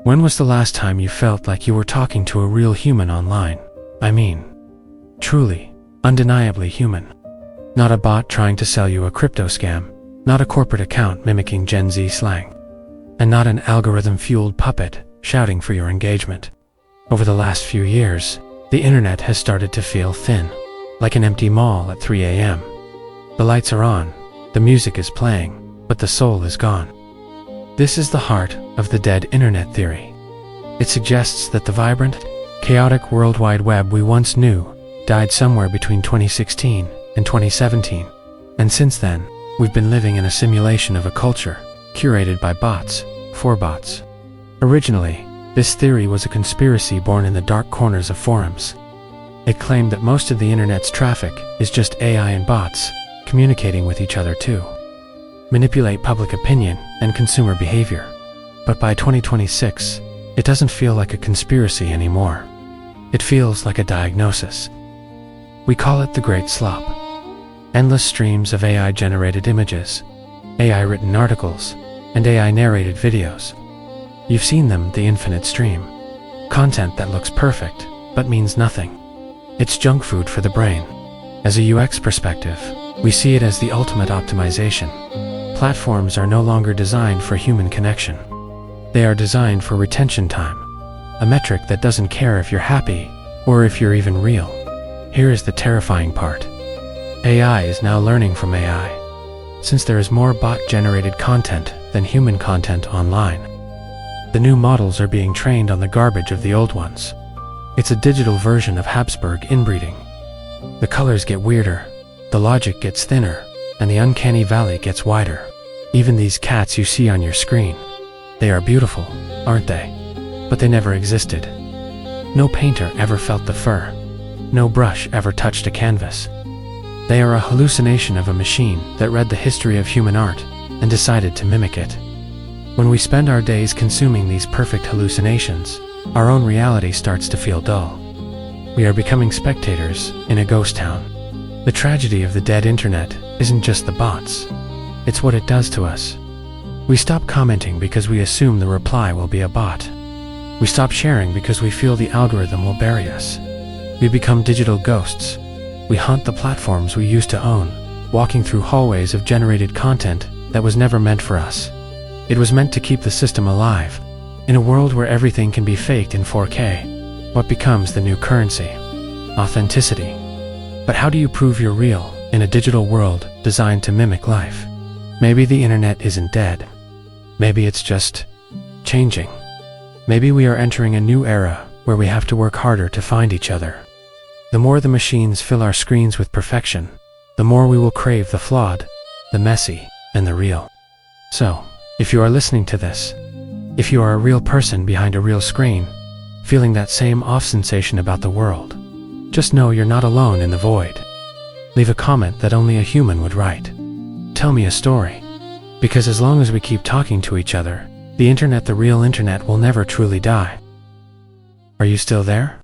When was the last time you felt like you were talking to a real human online? I mean, truly, undeniably human. Not a bot trying to sell you a crypto scam, not a corporate account mimicking Gen Z slang, and not an algorithm-fueled puppet shouting for your engagement. Over the last few years, the internet has started to feel thin, like an empty mall at 3 a.m. The lights are on, the music is playing, but the soul is gone. This is the heart of the dead internet theory. It suggests that the vibrant, chaotic World Wide Web we once knew died somewhere between 2016 and 2017, and since then, we've been living in a simulation of a culture curated by bots, for bots. Originally, this theory was a conspiracy born in the dark corners of forums. It claimed that most of the internet's traffic is just AI and bots communicating with each other to manipulate public opinion and consumer behavior. But by 2026, it doesn't feel like a conspiracy anymore. It feels like a diagnosis. We call it the Great Slop. Endless streams of AI-generated images, AI-written articles, and AI-narrated videos. You've seen them, the infinite stream. Content that looks perfect, but means nothing. It's junk food for the brain. As a UX perspective, we see it as the ultimate optimization. Platforms are no longer designed for human connection. They are designed for retention time, a metric that doesn't care if you're happy or if you're even real. Here is the terrifying part. AI is now learning from AI. Since there is more bot-generated content than human content online, the new models are being trained on the garbage of the old ones. It's a digital version of Habsburg inbreeding. The colors get weirder, the logic gets thinner, and the uncanny valley gets wider. Even these cats you see on your screen, they are beautiful, aren't they? But they never existed. No painter ever felt the fur. No brush ever touched a canvas. They are a hallucination of a machine that read the history of human art and decided to mimic it. When we spend our days consuming these perfect hallucinations, our own reality starts to feel dull. We are becoming spectators in a ghost town. The tragedy of the dead internet isn't just the bots. It's what it does to us. We stop commenting because we assume the reply will be a bot. We stop sharing because we feel the algorithm will bury us. We become digital ghosts. We haunt the platforms we used to own, walking through hallways of generated content that was never meant for us. It was meant to keep the system alive. In a world where everything can be faked in 4K, what becomes the new currency? Authenticity. But how do you prove you're real in a digital world designed to mimic life? Maybe the internet isn't dead. Maybe it's just changing. Maybe we are entering a new era where we have to work harder to find each other. The more the machines fill our screens with perfection, the more we will crave the flawed, the messy, and the real. So, if you are listening to this, if you are a real person behind a real screen, feeling that same off sensation about the world, just know you're not alone in the void. Leave a comment that only a human would write. Tell me a story. Because as long as we keep talking to each other, the internet, the real internet, will never truly die. Are you still there?